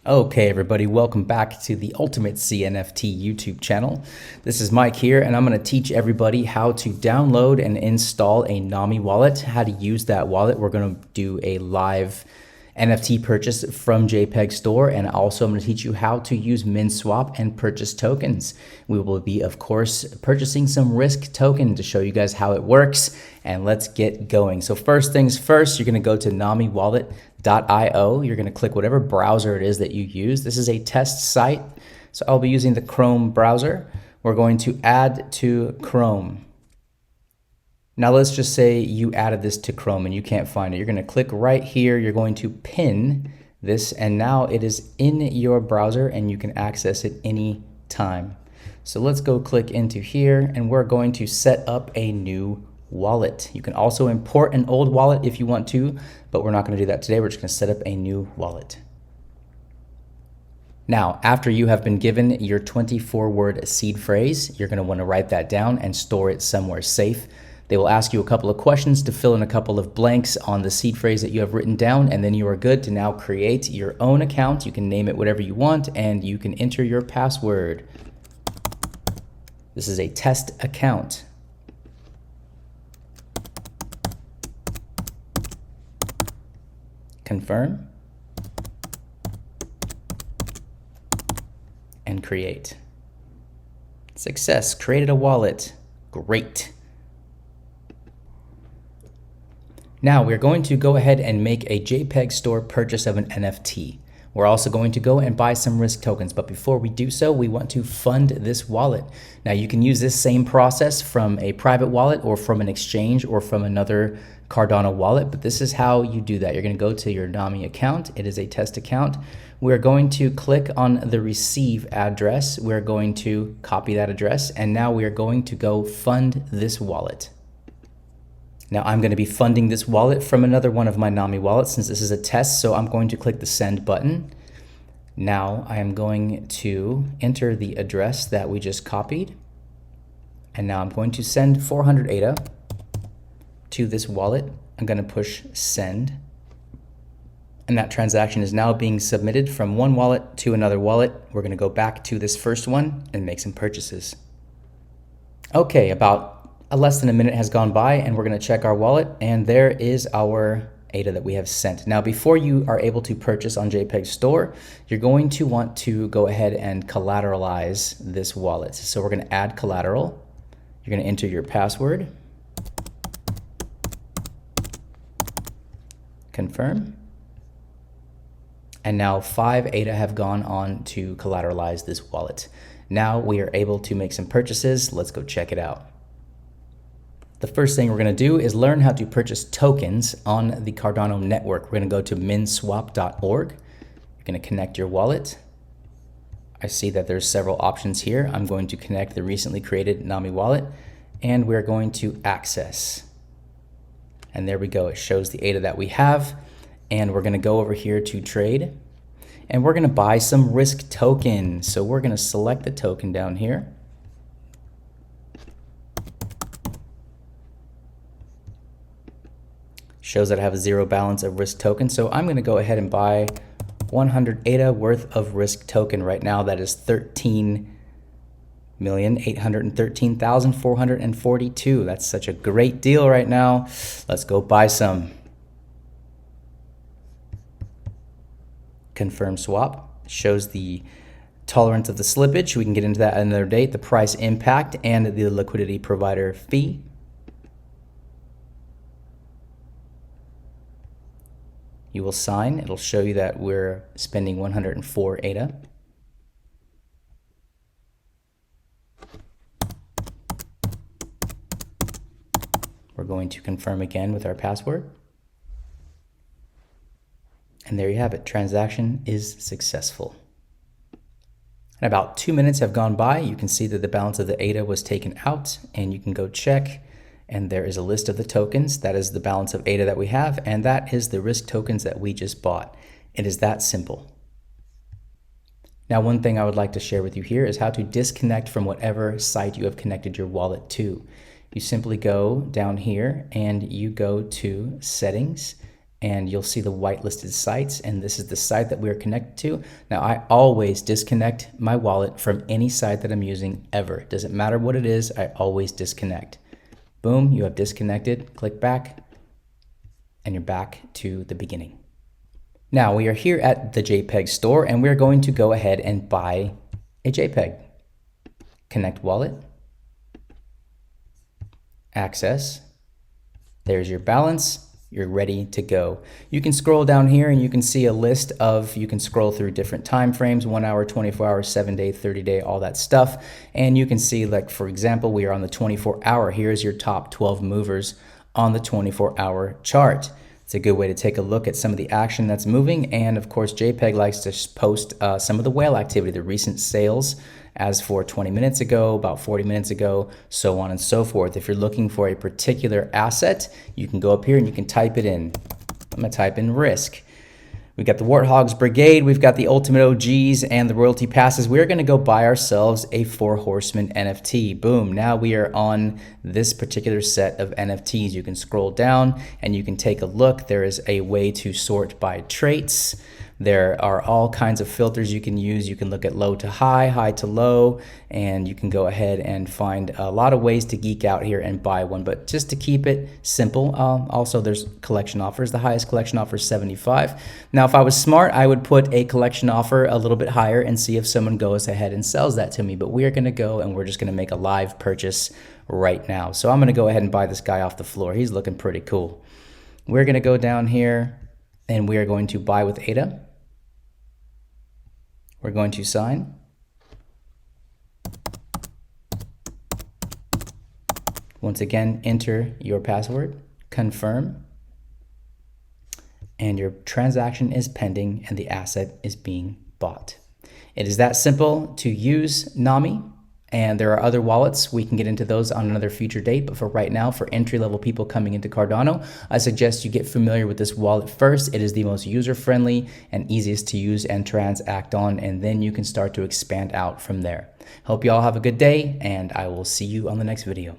Okay, everybody, welcome back to the Ultimate CNFT YouTube channel. This is Mike here, and I'm going to teach everybody how to download and install a Nami wallet, how to use that wallet. We're going to do a live NFT purchase from JPEG Store, and also I'm going to teach you how to use MinSwap and purchase tokens. We will be, of course, purchasing some Risk token to show you guys how it works, and let's get going. So first things first, you're going to go to NamiWallet.io. You're going to click whatever browser it is that you use. This is a test site, so I'll be using the Chrome browser. We're going to add to Chrome. Now let's just say you added this to Chrome and you can't find it. You're going to click right here. You're going to pin this, and now it is in your browser and you can access it any time. So let's go click into here, and we're going to set up a new wallet. You can also import an old wallet if you want to, but we're not going to do that today. We're just going to set up a new wallet. Now, after you have been given your 24-word seed phrase, you're going to want to write that down and store it somewhere safe. They will ask you a couple of questions to fill in a couple of blanks on the seed phrase that you have written down, and then you are good to now create your own account. You can name it whatever you want, and you can enter your password. This is a test account. Confirm. And create. Success, created a wallet. Great. Now we're going to go ahead and make a JPEG Store purchase of an NFT. We're also going to go and buy some Risk tokens, but before we do so, we want to fund this wallet. Now you can use this same process from a private wallet or from an exchange or from another Cardano wallet, but this is how you do that. You're going to go to your Nami account. It is a test account. We're going to click on the receive address. We're going to copy that address, and now we are going to go fund this wallet. Now I'm going to be funding this wallet from another one of my Nami wallets since this is a test, so I'm going to click the send button. Now I am going to enter the address that we just copied, and now I'm going to send 400 ADA to this wallet. I'm going to push send, and that transaction is now being submitted from one wallet to another wallet. We're going to go back to this first one and make some purchases. Okay, about less than a minute has gone by, and we're going to check our wallet, and there is our ADA that we have sent. Now, before you are able to purchase on JPEG Store, you're going to want to go ahead and collateralize this wallet. So we're going to add collateral. You're going to enter your password. Confirm. And now 5 ADA have gone on to collateralize this wallet. Now we are able to make some purchases. Let's go check it out. The first thing we're going to do is learn how to purchase tokens on the Cardano network. We're going to go to minswap.org. You're going to connect your wallet. I see that there's several options here. I'm going to connect the recently created Nami wallet, and we're going to access. And there we go. It shows the ADA that we have, and we're going to go over here to trade, and we're going to buy some Risk token. So we're going to select the token down here. Shows that I have a zero balance of Risk token. So I'm going to go ahead and buy 100 ADA worth of Risk token right now. That is 13,813,442. That's such a great deal right now. Let's go buy some. Confirm swap. Shows the tolerance of the slippage. We can get into that at another date. The price impact and the liquidity provider fee. You will sign. It'll show you that we're spending 104 ADA. We're going to confirm again with our password. And there you have it. Transaction is successful. And about 2 minutes have gone by. You can see that the balance of the ADA was taken out, and you can go check. And there is a list of the tokens. That is the balance of ADA that we have, and that is the Risk tokens that we just bought. It is that simple. Now, one thing I would like to share with you here is how to disconnect from whatever site you have connected your wallet to. You simply go down here and you go to Settings, and you'll see the whitelisted sites, and this is the site that we're connected to. Now, I always disconnect my wallet from any site that I'm using ever. Doesn't matter what it is, I always disconnect. Boom, you have disconnected. Click back, and you're back to the beginning. Now, we are here at the JPEG store, and we're going to go ahead and buy a JPEG. Connect wallet, access, there's your balance. You're ready to go. You can scroll down here and you can see a list of, you can scroll through different time frames, 1 hour, 24 hours, 7 day, 30 day, all that stuff. And you can see, like, for example, we are on the 24 hour. Here's your top 12 movers on the 24-hour chart. It's a good way to take a look at some of the action that's moving. And of course, JPEG likes to post some of the whale activity, the recent sales as for 20 minutes ago, about 40 minutes ago, so on and so forth. If you're looking for a particular asset, you can go up here and you can type it in. I'm gonna type in risk. We've got the Warthogs Brigade, we've got the Ultimate OGs and the Royalty Passes. We're gonna go buy ourselves a 4 Horsemen NFT. Boom, now we are on this particular set of NFTs. You can scroll down and you can take a look. There is a way to sort by traits. There are all kinds of filters you can use. You can look at low to high, high to low, and you can go ahead and find a lot of ways to geek out here and buy one. But just to keep it simple, also there's collection offers. The highest collection offer is 75. Now, if I was smart, I would put a collection offer a little bit higher and see if someone goes ahead and sells that to me. But we're gonna go and we're just gonna make a live purchase right now. So I'm gonna go ahead and buy this guy off the floor. He's looking pretty cool. We're gonna go down here and we are going to buy with ADA. We're going to sign. Once again, enter your password, confirm, and your transaction is pending and the asset is being bought. It is that simple to use Nami, and there are other wallets. We can get into those on another future date, but for right now, for entry-level people coming into Cardano, I suggest you get familiar with this wallet first. It is the most user-friendly and easiest to use and transact on, and then you can start to expand out from there. Hope you all have a good day, and I will see you on the next video.